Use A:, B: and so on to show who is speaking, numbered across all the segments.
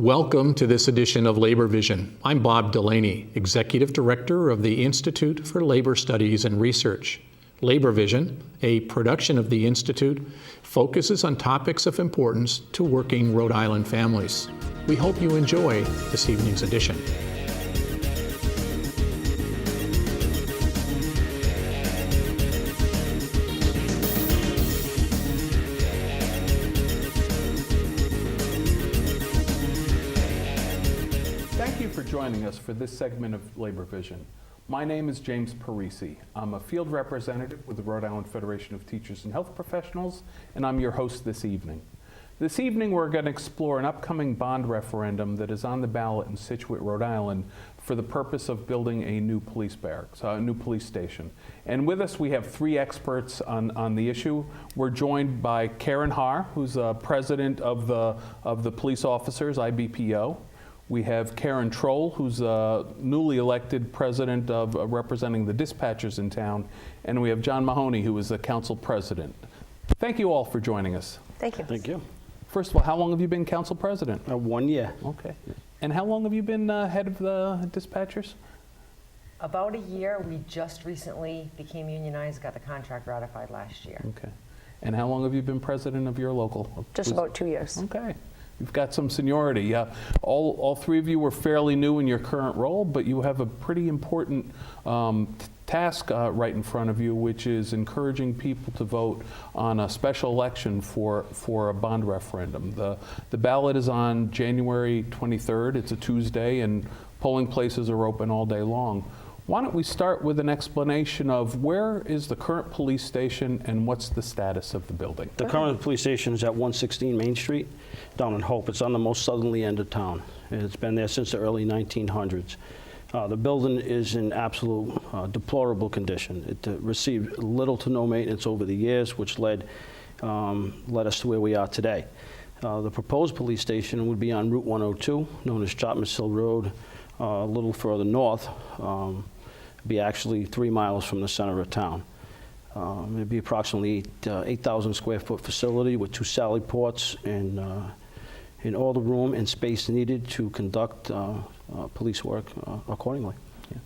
A: Welcome to this edition of Labor Vision. I'm Bob Delaney, Executive Director of the Institute for Labor Studies and Research. Labor Vision, a production of the Institute, focuses on topics of importance to working Rhode Island families. We hope you enjoy this evening's edition.
B: Joining us for this segment of Labor Vision. My name is James Parisi. I'm a field representative with the Rhode Island Federation of Teachers and Health Professionals, and I'm your host this evening. This evening we're going to explore an upcoming bond referendum that is on the ballot in Scituate, Rhode Island for the purpose of building a new police barracks, a new police station. And with us we have three experts on the issue. We're joined by Karen Haar, who's president of the Police Officers, IBPO. We have Karen Troll, who's newly elected president of representing the dispatchers in town. And we have John Mahoney, who is the council president. Thank you all for joining us.
C: Thank you.
D: Thank you.
B: First of all, how long have you been council president?
D: 1 year.
B: Okay. And how long have you been head of the dispatchers?
C: About a year. We just recently became unionized, got the contract ratified last year.
B: Okay. And how long have you been president of your local?
E: Just about 2 years.
B: Okay. You've got some seniority. All three of you were fairly new in your current role, but you have a pretty important task right in front of you, which is encouraging people to vote on a special election for a bond referendum. The ballot is on January 23rd. It's a Tuesday, and polling places are open all day long. Why don't we start with an explanation of where is the current police station and what's the status of the building?
D: The current police station is at 116 Main Street, down in Hope. It's on the most southerly end of town. It's been there since the early 1900s. The building is in absolute deplorable condition. It received little to no maintenance over the years, which led us to where we are today. The proposed police station would be on Route 102, known as Chapman's Hill Road, a little further north. Be actually 3 miles from the center of town. It'd be approximately 8,000 square foot facility with 2 sally ports and all the room and space needed to conduct police work accordingly.
B: Yeah.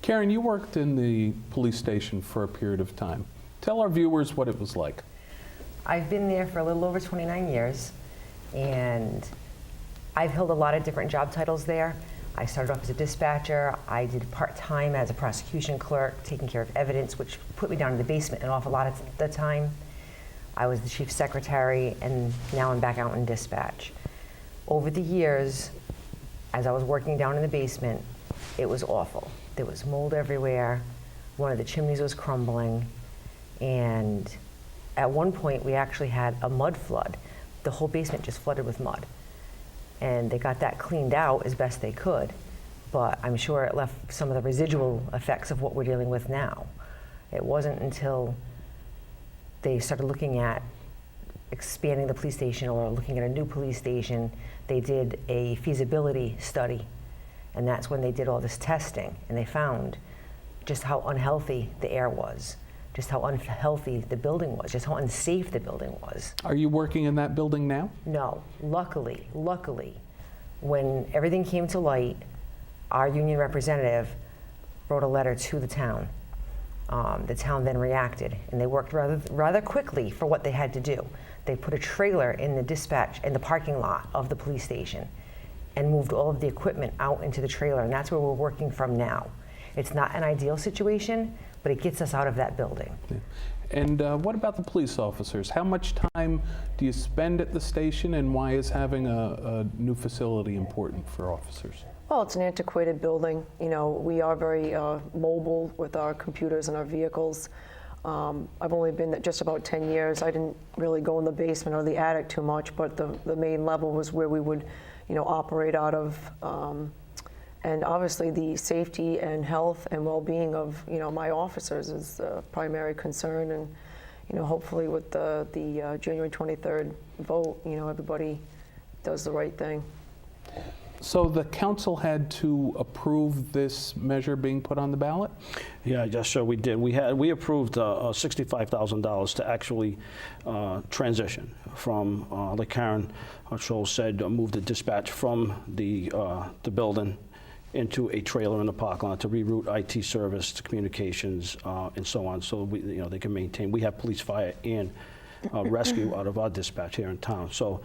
B: Karen, you worked in the police station for a period of time. Tell our viewers what it was like.
C: I've been there for a little over 29 years, and I've held a lot of different job titles there. I started off as a dispatcher. I did part-time as a prosecution clerk, taking care of evidence, which put me down in the basement an awful lot of the time. I was the chief secretary, and now I'm back out in dispatch. Over the years, as I was working down in the basement, it was awful. There was mold everywhere. One of the chimneys was crumbling. And at one point, we actually had a mud flood. The whole basement just flooded with mud. And they got that cleaned out as best they could, but I'm sure it left some of the residual effects of what we're dealing with now. It wasn't until they started looking at expanding the police station or looking at a new police station, they did a feasibility study, and that's when they did all this testing, and they found just how unhealthy the air was, just how unhealthy the building was, just how unsafe the building was.
B: Are you working in that building now?
C: No. Luckily, when everything came to light, our union representative wrote a letter to the town. The town then reacted, and they worked rather quickly for what they had to do. They put a trailer in the parking lot of the police station and moved all of the equipment out into the trailer, and that's where we're working from now. It's not an ideal situation, but it gets us out of that building.
B: Yeah. And what about the police officers? How much time do you spend at the station, and why is having a new facility important for officers?
E: Well, it's an antiquated building. You know, we are very mobile with our computers and our vehicles. I've only been there just about 10 years. I didn't really go in the basement or the attic too much, but the main level was where we would, operate out of. And obviously the safety and health and well-being of, my officers is the primary concern. And, hopefully with the January 23rd vote, everybody does the right thing.
B: So the council had to approve this measure being put on the ballot?
D: Yeah, yes, sir, we did. We approved $65,000 to actually transition from, like Karen Scholl said, move the dispatch from the building into a trailer in the parking lot to reroute IT service to communications and so on, so they can maintain. We have police, fire, and rescue out of our dispatch here in town. So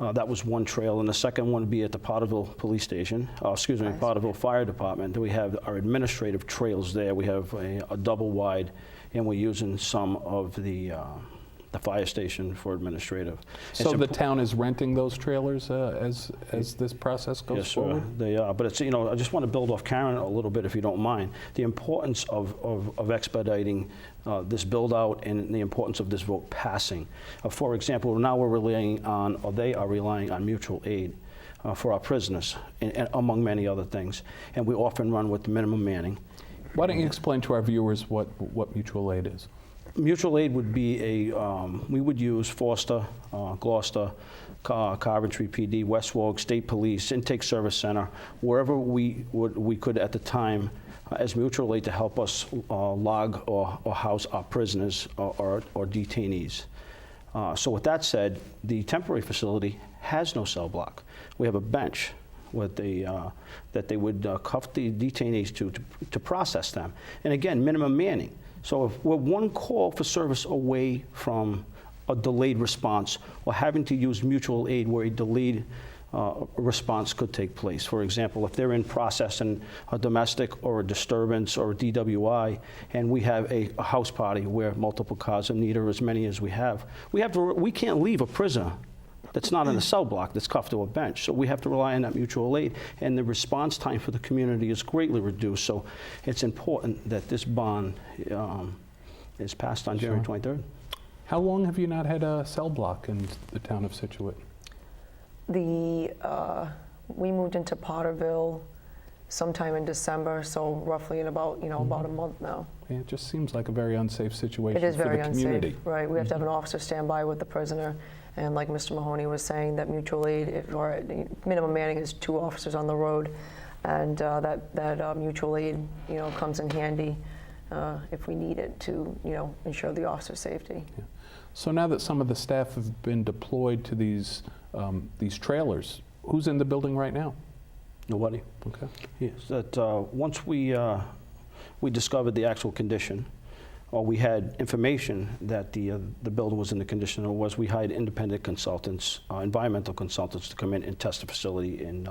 D: that was one trail, and the second one would be at the Potterville Police Station, Potterville Fire Department. We have our administrative trails there. We have a double wide, and we're using some of the fire station for administrative.
B: So the town is renting those trailers as this process goes forward?
D: Yes, sir, they are. But it's, I just want to build off Karen a little bit, if you don't mind. The importance of expediting this build out and the importance of this vote passing. For example, now we're relying on, or they are relying on mutual aid for our prisoners, and among many other things. And we often run with the minimum manning.
B: Why don't you explain to our viewers what mutual aid is?
D: Mutual aid would be we would use Forster, Gloucester, Coventry PD, West Warwick State Police, Intake Service Center, wherever we could at the time as mutual aid to help us log or house our prisoners or detainees. So with that said, the temporary facility has no cell block. We have a bench that they would cuff the detainees to process them. And again, minimum manning. So if we're one call for service away from a delayed response or having to use mutual aid where a delayed response could take place. For example, if they're in processing a domestic or a disturbance or a DWI, and we have a house party where multiple cars are needed, or as many as we can't leave a prisoner that's not in a cell block that's cuffed to a bench. So we have to rely on that mutual aid, and the response time for the community is greatly reduced. So it's important that this bond is passed on January 23rd.
B: How long have you not had a cell block in the town of Scituate?
E: We moved into Potterville sometime in December, so roughly in about about a month now.
B: Yeah, it just seems like a very unsafe situation
E: It is
B: for
E: very
B: the community.
E: unsafe, right? We have to have an officer stand by with the prisoner, and like Mr. Mahoney was saying, that mutual aid, or minimum manning is 2 officers on the road, and that mutual aid comes in handy if we need it to ensure the officer's safety.
B: Yeah. So now that some of the staff have been deployed to these trailers, who's in the building right now?
D: Nobody.
B: Okay.
D: Yes, that once we discovered the actual condition, or we had information that the building was in the condition it was, we hired independent consultants, environmental consultants, to come in and test the facility and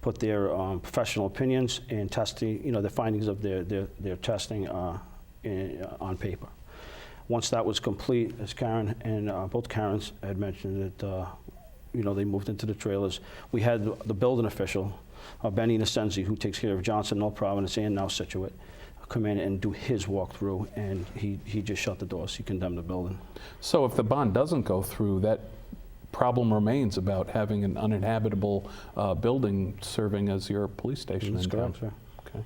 D: put their professional opinions and testing, the findings of their testing on paper. Once that was complete, as Karen and both Karens had mentioned, that they moved into the trailers. We had the building official, Benny Nasenzi, who takes care of Johnson, North Providence, and now Scituate, come in and do his walkthrough, and he just shut the doors. He condemned the building.
B: So if the bond doesn't go through, that problem remains about having an uninhabitable building serving as your police station.
D: That's
B: in town.
D: correct, sir.
B: Okay.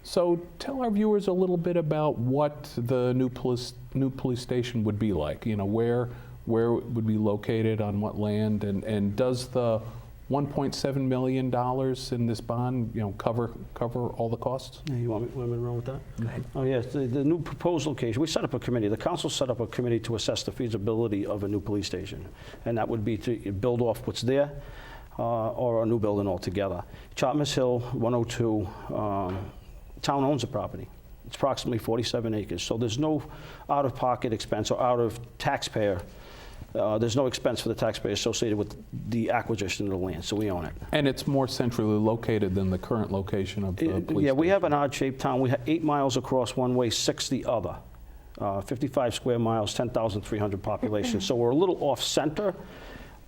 B: So tell our viewers a little bit about what the new police station would be like. Where it would be located, on what land, and does the $1.7 million in this bond, cover all the costs?
D: Yeah, you want me to run with that?
C: Go ahead.
D: Oh, yes, the new proposed location, we set up a committee. The council set up a committee to assess the feasibility of a new police station, and that would be to build off what's there or a new building altogether. Chapman's Hill, 102, town owns the property. It's approximately 47 acres, so there's no out-of-pocket expense or out-of-taxpayer. There's no expense for the taxpayer associated with the acquisition of the land, so we own it.
B: And it's more centrally located than the current location of the police
D: Yeah, we
B: station.
D: have an odd-shaped town. We have 8 miles across one way, 6 the other. 55 square miles, 10,300 population. So we're a little off-center,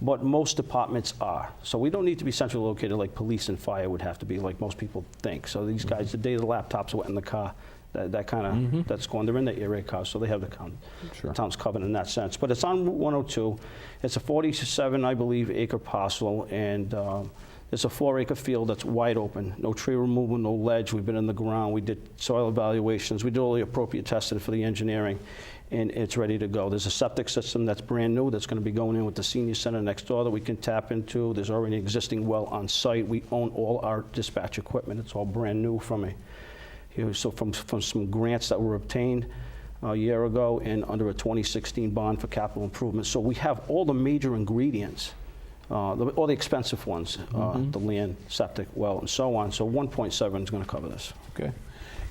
D: but most departments are. So we don't need to be centrally located like police and fire would have to be, like most people think. So these guys, the day the laptops went in the car, that kind of, that's going, they're in the area cars, so they have the town's covered in that sense. But it's on Route 102. It's a 47, I believe, acre parcel, and it's a 4-acre field that's wide open. No tree removal, no ledge. We've been in the ground. We did soil evaluations. We did all the appropriate testing for the engineering. and it's ready to go. There's a septic system that's brand new that's going to be going in with the senior center next door that we can tap into. There's already an existing well on site. We own all our dispatch equipment. It's all brand new from from some grants that were obtained a year ago and under a 2016 bond for capital improvements. So we have all the major ingredients, all the expensive ones, the land, septic, well, and so on. So 1.7 is going to cover this.
B: Okay.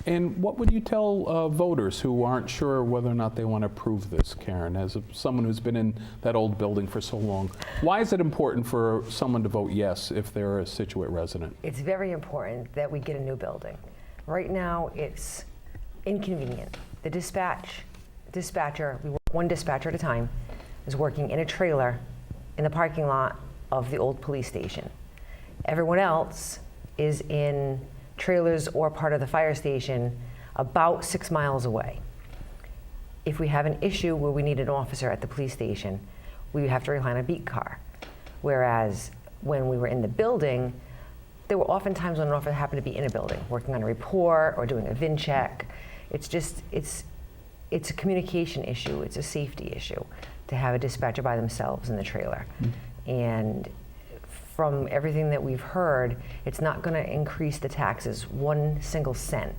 B: And what would you tell voters who aren't sure whether or not they want to approve this, Karen, as someone who's been in that old building for so long? Why is it important for someone to vote yes if they're a Scituate resident?
C: It's very important that we get a new building. Right now, it's inconvenient. The dispatcher, we work one dispatcher at a time, is working in a trailer in the parking lot of the old police station. Everyone else is in trailers or part of the fire station about 6 miles away. If we have an issue where we need an officer at the police station, we have to rely on a beat car. Whereas when we were in the building, there were often times when an officer happened to be in a building, working on a report or doing a VIN check. It's a communication issue, it's a safety issue to have a dispatcher by themselves in the trailer. And from everything that we've heard, it's not going to increase the taxes 1 single cent.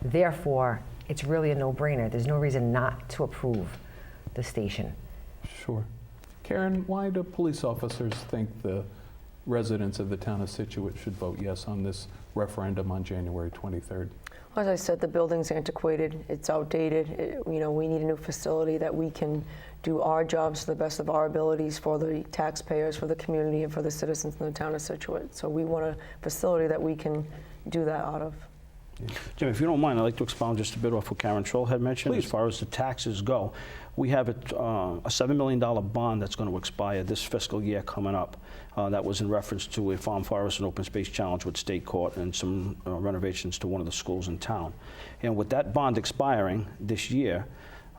C: Therefore, it's really a no-brainer. There's no reason not to approve the station.
B: Sure. Karen, why do police officers think the residents of the town of Scituate should vote yes on this referendum on January 23rd?
E: As I said, the building's antiquated, it's outdated. We need a new facility that we can do our jobs to the best of our abilities for the taxpayers, for the community, and for the citizens in the town of Scituate. So we want a facility that we can do that out of.
D: Jim, if you don't mind, I'd like to expound just a bit off what Karen Troll had mentioned.
B: Please.
D: As far as the taxes go. We have a $7 million bond that's going to expire this fiscal year coming up. That was in reference to a farm, forest, and open space challenge with state court and some renovations to one of the schools in town. And with that bond expiring this year,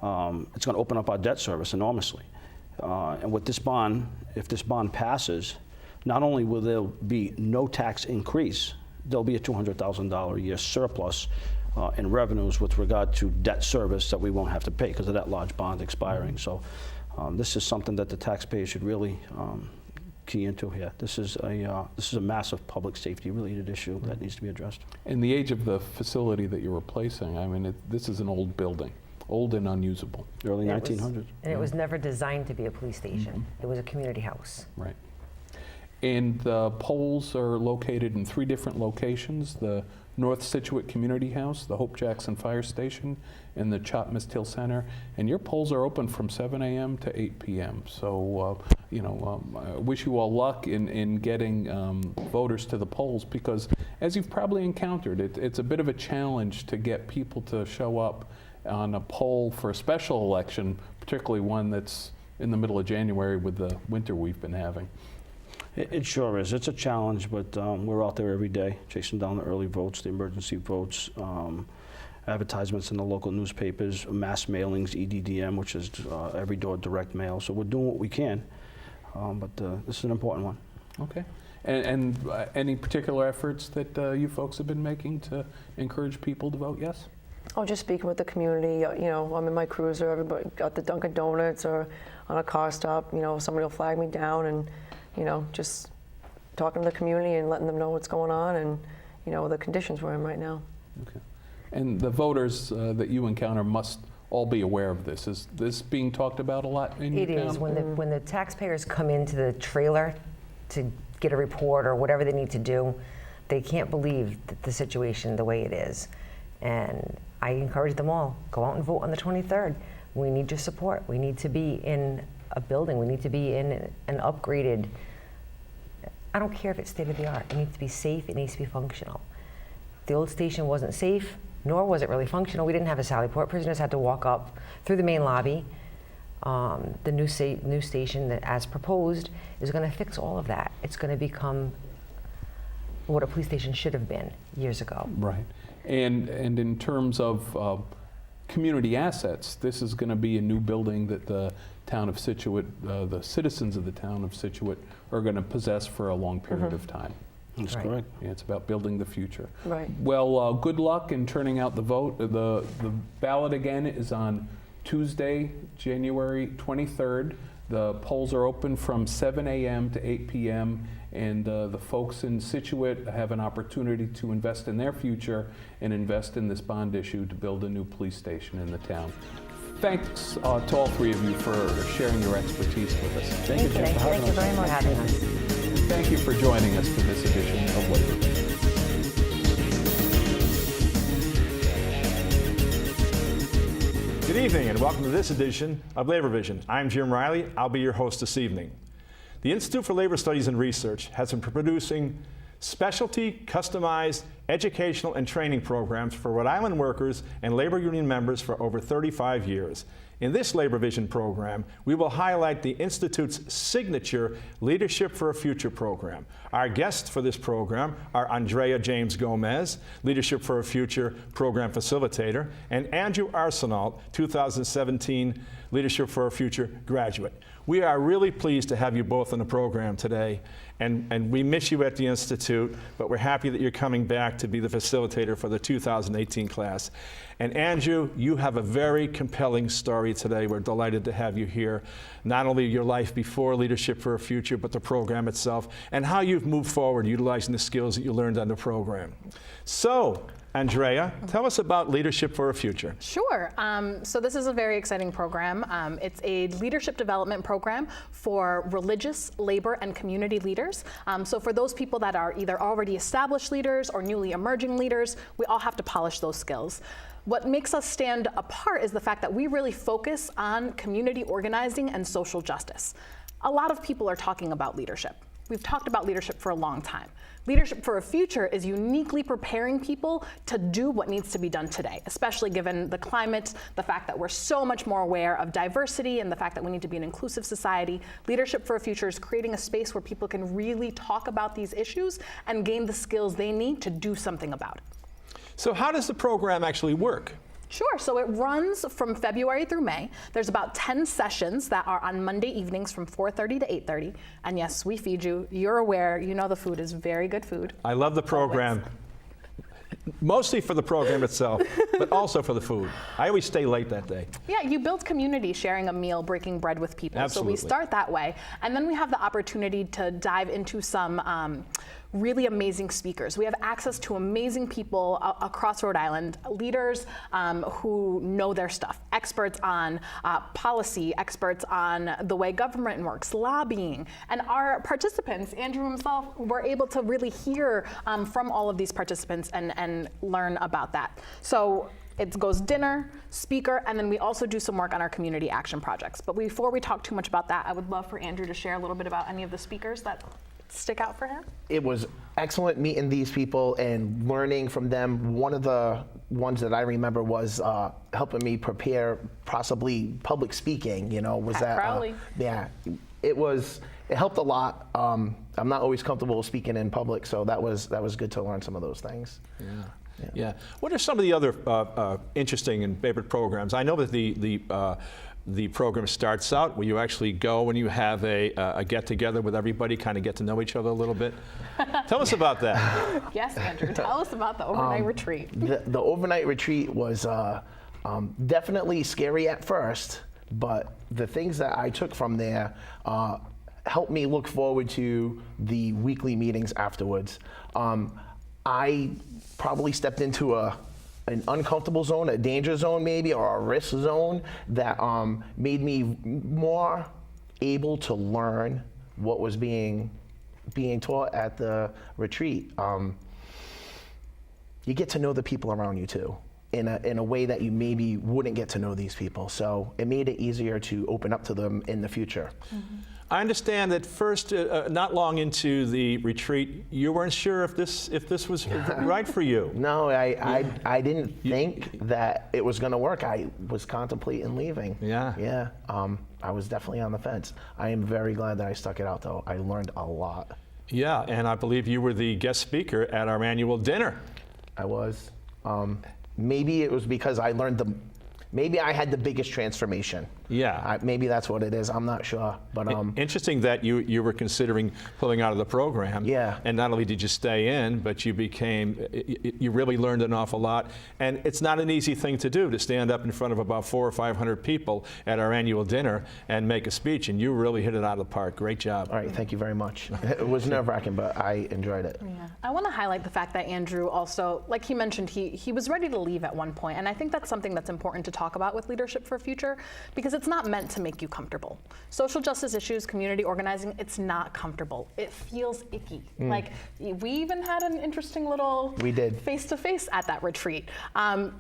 D: it's going to open up our debt service enormously. And with this bond, if this bond passes, not only will there be no tax increase, there'll be a $200,000 a year surplus in revenues with regard to debt service that we won't have to pay because of that large bond expiring. So this is something that the taxpayers should really key into here. This is a massive public safety related issue that needs to be addressed.
B: In the age of the facility that you're replacing, I mean, this is an old building, old and unusable.
D: Early
C: And it was-
D: 1900s.
C: And it was never designed to be a police station. It was a community house.
B: Right. And the poles are located in 3 different locations: the North Scituate Community House, the Hope Jackson Fire Station, and the Chop Mist Hill Center. And your polls are open from 7 a.m. to 8 p.m. So, I wish you all luck in getting voters to the polls, because as you've probably encountered, it's a bit of a challenge to get people to show up on a poll for a special election, particularly one that's in the middle of January with the winter we've been having.
D: It sure is. It's a challenge, but we're out there every day chasing down the early votes, the emergency votes, advertisements in the local newspapers, mass mailings, EDDM, which is every door direct mail. So we're doing what we can, but this is an important one.
B: Okay. And any particular efforts that you folks have been making to encourage people to vote yes?
E: Oh, just speaking with the community. I'm in my cruiser, everybody got the Dunkin' Donuts or on a car stop, somebody will flag me down and, just talking to the community and letting them know what's going on and, the conditions we're in right now.
B: Okay. And the voters that you encounter must all be aware of this. Is this being talked about a lot in your
C: It
B: town?
C: is. When the taxpayers come into the trailer to get a report or whatever they need to do, they can't believe the situation the way it is. And I encourage them all, go out and vote on the 23rd. We need your support. We need to be in a building. We need to be in an upgraded, I don't care if it's state of the art. It needs to be safe. It needs to be functional. The old station wasn't safe, nor was it really functional. We didn't have a sally port. Prisoners had to walk up through the main lobby. The new station that, as proposed, is going to fix all of that. It's going to become what a police station should have been years ago.
B: Right. And in terms of community assets, this is going to be a new building that the town of Scituate, the citizens of the town of Scituate, are going to possess for a long period of time.
D: That's
C: Right.
D: correct.
B: Yeah, it's about building the future.
E: Right.
B: Well, good luck in turning out the vote. The ballot again is on Tuesday, January 23rd. The polls are open from 7 a.m. to 8 p.m. and the folks in Scituate have an opportunity to invest in their future and invest in this bond issue to build a new police station in the town. Thanks to all three of you for sharing your expertise with us.
C: Thank you very much for having us.
B: Thank you for joining us for this edition of Labor Vision.
F: Good evening and welcome to this edition of Labor Vision. I'm Jim Riley. I'll be your host this evening. The Institute for Labor Studies and Research has been producing specialty, customized educational and training programs for Rhode Island workers and labor union members for over 35 years. In this Labor Vision program, we will highlight the Institute's signature Leadership for a Future program. Our guests for this program are Andrea James Gomez, Leadership for a Future program facilitator, and Andrew Arsenault, 2017 Leadership for a Future graduate. We are really pleased to have you both on the program today, and we miss you at the Institute, but we're happy that you're coming back to be the facilitator for the 2018 class. And Andrew, you have a very compelling story today. We're delighted to have you here. Not only your life before Leadership for a Future, but the program itself, and how you've moved forward utilizing the skills that you learned on the program. So, Andrea, tell us about Leadership for a Future.
G: Sure. So this is a very exciting program. It's a leadership development program for religious, labor, and community leaders. So for those people that are either already established leaders or newly emerging leaders, we all have to polish those skills. What makes us stand apart is the fact that we really focus on community organizing and social justice. A lot of people are talking about leadership. We've talked about leadership for a long time. Leadership for a Future is uniquely preparing people to do what needs to be done today, especially given the climate, the fact that we're so much more aware of diversity and the fact that we need to be an inclusive society. Leadership for a Future is creating a space where people can really talk about these issues and gain the skills they need to do something about it.
F: So how does the program actually work?
G: Sure, so it runs from February through May. There's about 10 sessions that are on Monday evenings from 4:30 to 8:30. And yes, we feed you. You're aware, you know the food is very good food.
F: I love the program, mostly for the program itself, but also for the food. I always stay late that day.
G: Yeah, you build community sharing a meal, breaking bread with people.
F: Absolutely.
G: So we start that way. And then we have the opportunity to dive into some really amazing speakers. We have access to amazing people across Rhode Island, leaders who know their stuff, experts on policy, experts on the way government works, lobbying. And our participants, Andrew himself, were able to really hear from all of these participants and learn about that. So it goes dinner, speaker, and then we also do some work on our community action projects. But before we talk too much about that, I would love for Andrew to share a little bit about any of the speakers that stick out for him.
H: It was excellent meeting these people and learning from them. One of the ones that I remember was helping me prepare possibly public speaking, was
G: Pat Crowley.
H: Yeah, it helped a lot. I'm not always comfortable speaking in public, so that was good to learn some of those things.
F: Yeah. What are some of the other interesting and favorite programs? I know that the program starts out where you actually go and you have a get-together with everybody, kind of get to know each other a little bit. Tell us about that.
G: Yes, Andrew, tell us about the overnight retreat.
H: The overnight retreat was definitely scary at first, but the things that I took from there helped me look forward to the weekly meetings afterwards. I probably stepped into an uncomfortable zone, a danger zone maybe, or a risk zone that made me more able to learn what was being taught at the retreat. You get to know the people around you too, in a way that you maybe wouldn't get to know these people. So it made it easier to open up to them in the future.
G: Mm-hmm.
F: I understand that first, not long into the retreat, you weren't sure if this was right for you.
H: No, I didn't think that it was going to work. I was contemplating leaving.
F: Yeah.
H: I was definitely on the fence. I am very glad that I stuck it out, though. I learned a lot.
F: Yeah, and I believe you were the guest speaker at our annual dinner.
H: I was. Maybe it was because I learned maybe I had the biggest transformation.
F: Yeah.
H: Maybe that's what it is. I'm not sure. But
F: Interesting that you were considering pulling out of the program.
H: Yeah.
F: And not only did you stay in, but you really learned an awful lot. And it's not an easy thing to do, to stand up in front of about 400 or 500 people at our annual dinner and make a speech. And you really hit it out of the park. Great job.
H: all right, thank you very much. It was nerve-wracking, but I enjoyed it.
G: Yeah. I want to highlight the fact that Andrew also, like he mentioned, he was ready to leave at one point, and I think that's something that's important to talk about with Leadership for a Future, because it's not meant to make you comfortable. Social justice issues, community organizing, it's not comfortable. It feels icky. Like, we even had an interesting little
H: We did.
G: face-to-face at that retreat,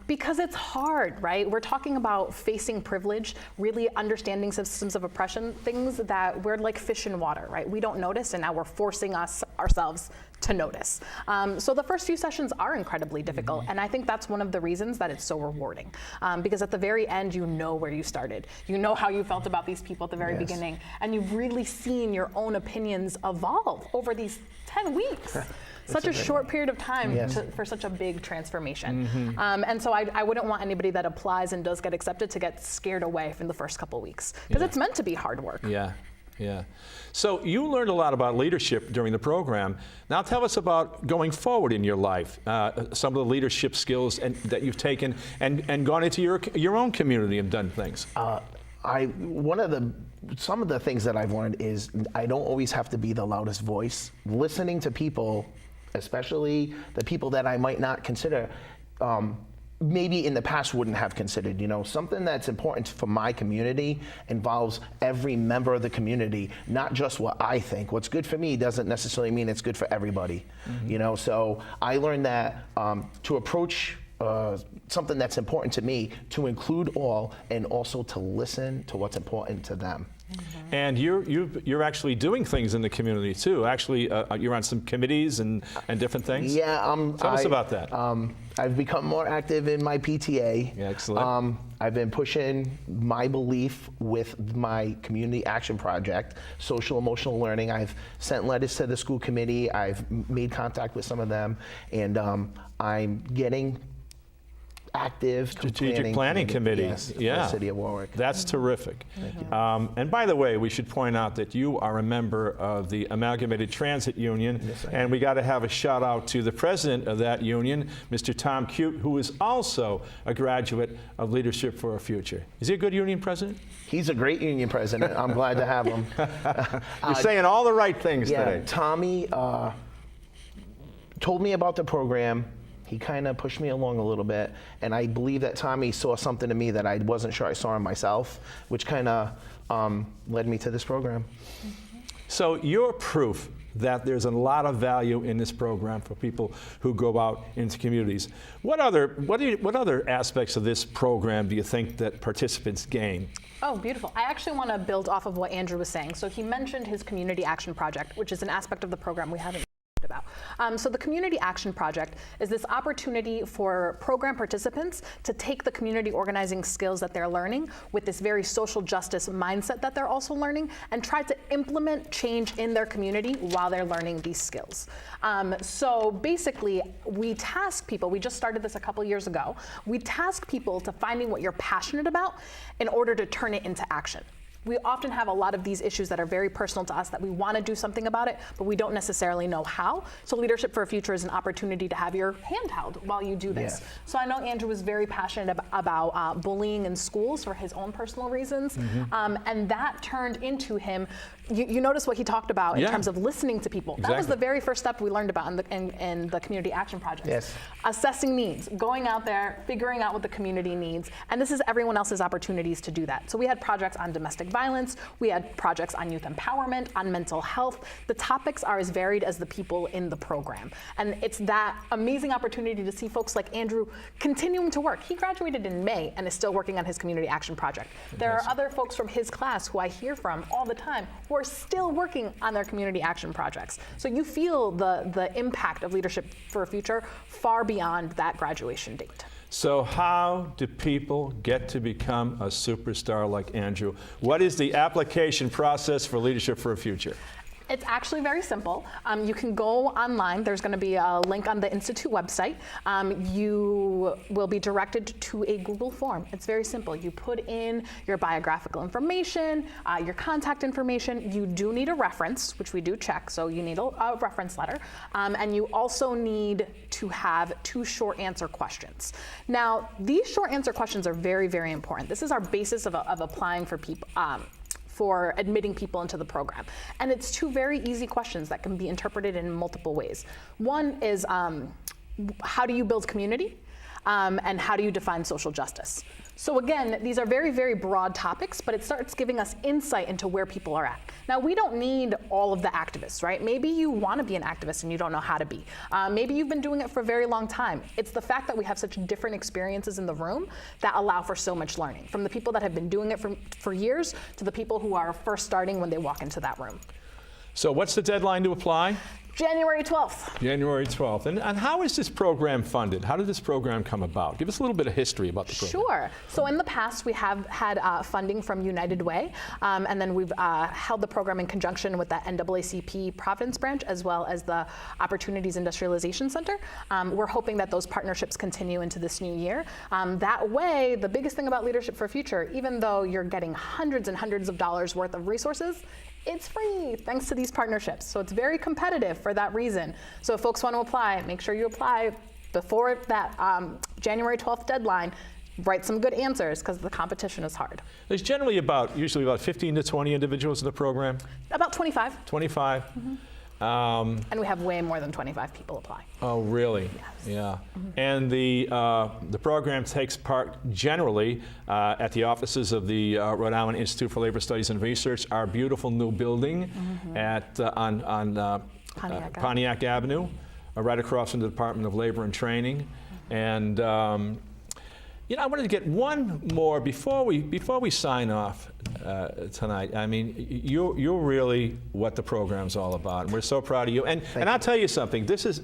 G: because it's hard, right? We're talking about facing privilege, really understanding systems of oppression, things that we're like fish in water, right? We don't notice, and now we're forcing ourselves to notice. So the first few sessions are incredibly difficult, and I think that's one of the reasons that it's so rewarding, because at the very end, you know where you started. You know how you felt about these people at the very beginning, and you've really seen your own opinions evolve over these 10 weeks. Such a short period of time for such a big transformation. And so I wouldn't want anybody that applies and does get accepted to get scared away from the first couple weeks, because it's meant to be hard work.
F: Yeah. Yeah. So you learned a lot about leadership during the program. Now tell us about going forward in your life, some of the leadership skills that you've taken and gone into your own community and done things.
H: Some of the things that I've learned is I don't always have to be the loudest voice. Listening to people, especially the people that I might not consider, maybe in the past wouldn't have considered. Something that's important for my community involves every member of the community, not just what I think. What's good for me doesn't necessarily mean it's good for everybody. So I learned that to approach something that's important to me, to include all, and also to listen to what's important to them.
F: And you're actually doing things in the community too. Actually, you're on some committees and different things.
H: Yeah,
F: tell us about that.
H: I've become more active in my PTA.
F: Yeah, excellent.
H: I've been pushing my belief with my community action project, social emotional learning. I've sent letters to the school committee. I've made contact with some of them, and I'm getting active
F: strategic planning committee.
H: Yes, for
F: yeah,
H: the city of Warwick.
F: That's terrific. And by the way, we should point out that you are a member of the Amalgamated Transit Union, and we got to have a shout out to the president of that union, Mr. Tom Cute, who is also a graduate of Leadership for a Future. Is he a good union president?
H: He's a great union president. I'm glad to have him.
F: You're saying all the right things today.
H: Tommy told me about the program. He kind of pushed me along a little bit, and I believe that Tommy saw something in me that I wasn't sure I saw in myself, which kind of led me to this program.
F: So you're proof that there's a lot of value in this program for people who go out into communities. What other aspects of this program do you think that participants gain?
G: Oh, beautiful. I actually want to build off of what Andrew was saying. So he mentioned his community action project, which is an aspect of the program we haven't about. So the Community Action Project is this opportunity for program participants to take the community organizing skills that they're learning with this very social justice mindset that they're also learning and try to implement change in their community while they're learning these skills. So basically, we task people, we just started this a couple years ago, we task people to finding what you're passionate about in order to turn it into action. We often have a lot of these issues that are very personal to us that we want to do something about it, but we don't necessarily know how. So Leadership for a Future is an opportunity to have your hand held while you do this. Yeah. So I know Andrew was very passionate about bullying in schools for his own personal reasons, and that turned into him. You notice what he talked about in terms of listening to people. Exactly. That was the very first step we learned about in the Community Action Project.
H: Yes.
G: Assessing needs, going out there, figuring out what the community needs, and this is everyone else's opportunities to do that. So we had projects on domestic violence, we had projects on youth empowerment, on mental health. The topics are as varied as the people in the program. And it's that amazing opportunity to see folks like Andrew continuing to work. He graduated in May and is still working on his Community Action Project. There are other folks from his class who I hear from all the time who are still working on their community action projects. So you feel the impact of Leadership for a Future far beyond that graduation date.
F: So how do people get to become a superstar like Andrew? What is the application process for Leadership for a Future?
G: It's actually very simple. You can go online. There's going to be a link on the Institute website. You will be directed to a Google form. It's very simple. You put in your biographical information, your contact information. You do need a reference, which we do check, so you need a reference letter. And you also need to have 2 short answer questions. Now, these short answer questions are very, very important. This is our basis of applying for people. For admitting people into the program. And it's 2 very easy questions that can be interpreted in multiple ways. One is, how do you build community? And how do you define social justice? So again, these are very, very broad topics, but it starts giving us insight into where people are at. Now, we don't need all of the activists, right? Maybe you want to be an activist and you don't know how to be. Maybe you've been doing it for a very long time. It's the fact that we have such different experiences in the room that allow for so much learning, from the people that have been doing it for years to the people who are first starting when they walk into that room.
F: So what's the deadline to apply?
G: January 12th.
F: January 12th. And how is this program funded? How did this program come about? Give us a little bit of history about the program.
G: Sure. So in the past, we have had funding from United Way, and then we've held the program in conjunction with the NAACP Providence branch, as well as the Opportunities Industrialization Center. We're hoping that those partnerships continue into this new year. That way, the biggest thing about Leadership for Future, even though you're getting hundreds and hundreds of dollars worth of resources, it's free thanks to these partnerships. So it's very competitive for that reason. So if folks want to apply, make sure you apply before that January 12th deadline. Write some good answers because the competition is hard.
F: There's generally usually about 15 to 20 individuals in the program?
G: About 25.
F: 25?
G: Mm-hmm. And we have way more than 25 people apply.
F: Oh, really?
G: Yes.
F: Yeah. And the program takes part generally at the offices of the Rhode Island Institute for Labor Studies and Research, our beautiful new building at on Pontiac Avenue, right across from the Department of Labor and Training. And you know, I wanted to get one more before we sign off tonight. I mean, you're really what the program's all about, and we're so proud of you. And I'll tell you something. This is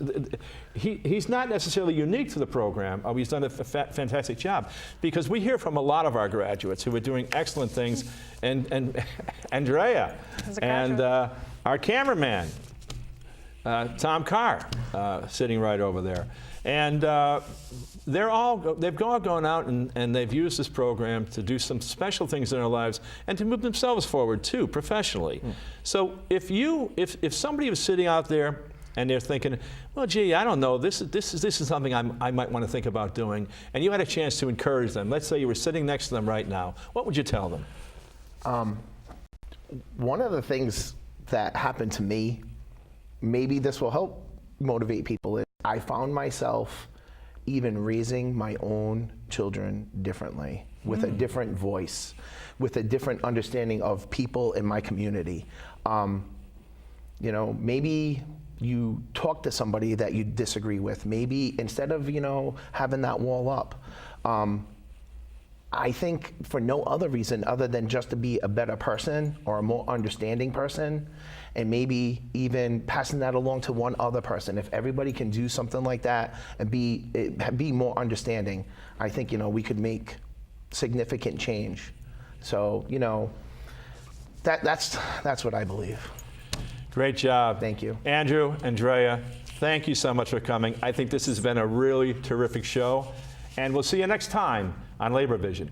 F: he's not necessarily unique to the program. He's done a fantastic job, because we hear from a lot of our graduates who are doing excellent things. And Andrea and our cameraman Tom Carr, sitting right over there. And they've all gone out and they've used this program to do some special things in their lives and to move themselves forward too, professionally. So if somebody was sitting out there and they're thinking, well, gee, I don't know, this is something I might want to think about doing, and you had a chance to encourage them. Let's say you were sitting next to them right now. What would you tell them?
H: One of the things that happened to me, maybe this will help motivate people, is I found myself even raising my own children differently, with a different voice, with a different understanding of people in my community. You know, maybe you talk to somebody that you disagree with. Maybe instead of, you know, having that wall up, I think for no other reason other than just to be a better person or a more understanding person, and maybe even passing that along to one other person. If everybody can do something like that and be more understanding, I think, you know, we could make significant change. So, you know, that's what I believe.
F: Great job.
H: Thank you.
F: Andrew, Andrea, thank you so much for coming. I think this has been a really terrific show, and we'll see you next time on Labor Vision.